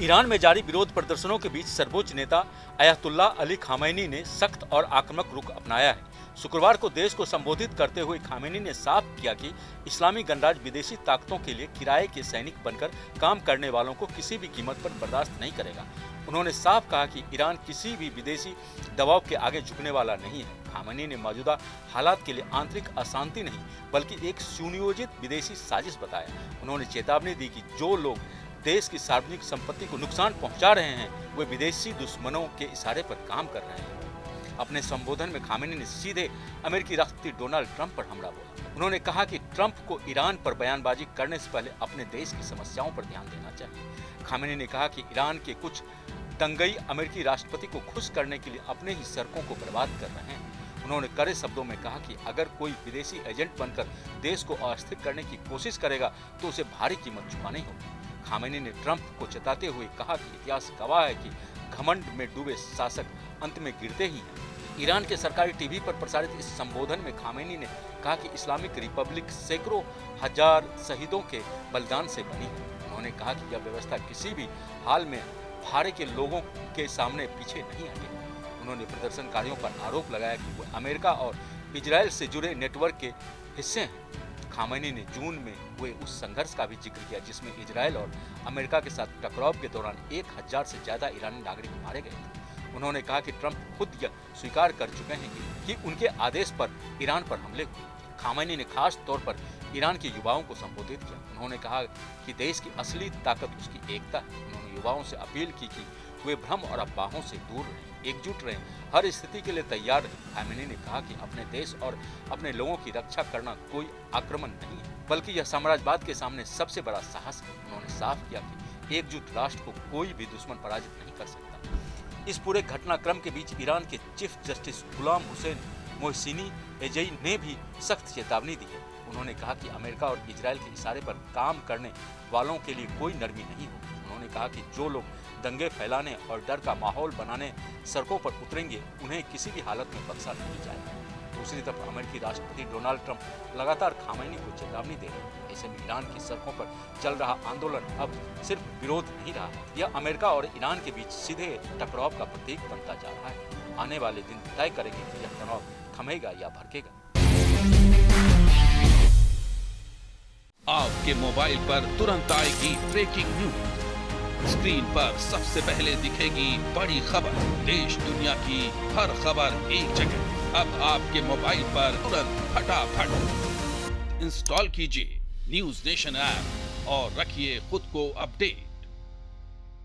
Iran में जारी विरोध प्रदर्शनों के बीच सर्वोच्च नेता अयातुल्लाह अली खामैनी ने सख्त और आक्रामक रुख अपनाया है। शुक्रवार को देश को संबोधित करते हुए खामैनी ने साफ किया कि इस्लामी गणराज्य विदेशी ताकतों के लिए किराए के सैनिक बनकर काम करने वालों को किसी भी कीमत पर बर्दाश्त नहीं करेगा। उन्होंने साफ कहा कि ईरान किसी भी विदेशी दबाव के आगे झुकने वाला नहीं है। खामैनी ने मौजूदा हालात के लिए आंतरिक अशांति नहीं बल्कि एक सुनियोजित विदेशी साजिश बताया। उन्होंने चेतावनी दी कि जो लोग देश की सार्वजनिक संपत्ति को नुकसान पहुंचा रहे हैं वे विदेशी दुश्मनों के इशारे पर काम कर रहे हैं। अपने संबोधन में खामैनी ने सीधे अमेरिकी राष्ट्रपति डोनाल्ड ट्रंप पर हमला बोला। उन्होंने कहा कि ट्रंप को ईरान पर बयानबाजी करने से पहले अपने देश की समस्याओं पर ध्यान देना चाहिए। खामैनी ने कहा कि ईरान के कुछ दंगई अमेरिकी राष्ट्रपति को खुश करने के लिए अपने ही सड़कों को बर्बाद कर रहे हैं। उन्होंने कड़े शब्दों में कहा कि अगर कोई विदेशी एजेंट बनकर देश को अस्थिर करने की कोशिश करेगा तो उसे भारी कीमत चुकानी होगी। खामैनी ने ट्रंप को चेताते हुए कहा कि इतिहास गवाह है कि घमंड में डूबे शासक अंत में गिरते ही हैं। ईरान के सरकारी टीवी पर प्रसारित इस संबोधन में खामैनी ने कहा कि इस्लामिक रिपब्लिक सैकड़ों हजार शहीदों के बलिदान से बनी है। उन्होंने कहा कि यह व्यवस्था किसी भी हाल में भाड़े के लोगों के सामने पीछे नहीं हटेगी। उन्होंने प्रदर्शनकारियों पर आरोप लगाया कि वे अमेरिका और इजराइल से जुड़े नेटवर्क के हिस्से हैं। खामैनी ने जून में हुए उस संघर्ष का भी जिक्र किया जिसमें इजराइल और अमेरिका के साथ टकराव के दौरान 1000 से ज्यादा ईरानी नागरिक मारे गए थे। उन्होंने कहा कि ट्रंप खुद यह स्वीकार कर चुके हैं कि उनके आदेश पर ईरान पर हमले हुए। खामैनी ने खास तौर पर ईरान के युवाओं को संबोधित किया। उन्होंने कहा कि देश की असली ताकत उसकी एकता है। उन्होंने युवाओं से अपील की कि वे भ्रम और अफवाहों से दूर रहें, एकजुट रहें, हर स्थिति के लिए तैयार रहें। खामैनी ने कहा कि अपने देश और अपने लोगों की रक्षा करना कोई आक्रमण नहीं है बल्कि यह साम्राज्यवाद के सामने सबसे बड़ा साहस है। उन्होंने साफ किया कि एकजुट राष्ट्र को कोई भी दुश्मन पराजित नहीं कर सकता। इस पूरे घटनाक्रम के बीच ईरान के chief justice Ghulam Hussain मोहसिनी Ejei ने भी सख्त चेतावनी दी है। उन्होंने कहा कि अमेरिका और इजराइल के इशारे पर काम करने वालों के लिए कोई नरमी नहीं होगी। उन्होंने कहा कि जो लोग दंगे फैलाने और डर का माहौल बनाने सड़कों पर उतरेंगे उन्हें किसी भी हालत में बख्शा नहीं जाएगा। दूसरी तरफ अमेरिकी राष्ट्रपति डोनाल्ड ट्रंप लगातार खामैनी को चेतावनी दे रहे हैं। ऐसे में ईरान की सड़कों पर चल रहा आंदोलन अब सिर्फ विरोध नहीं रहा, यह अमेरिका और ईरान के बीच सीधे टकराव का प्रतीक बनता जा रहा है। आने वाले दिन तय करेंगे कि यह तनाव थमेगा या भड़केगा। आपके मोबाइल पर तुरंत आएगी ब्रेकिंग न्यूज। स्क्रीन पर सबसे पहले दिखेगी बड़ी खबर। देश दुनिया की हर खबर एक जगह। अब आपके मोबाइल पर तुरंत फटाफट इंस्टॉल कीजिए न्यूज नेशन ऐप और रखिए खुद को अपडेट।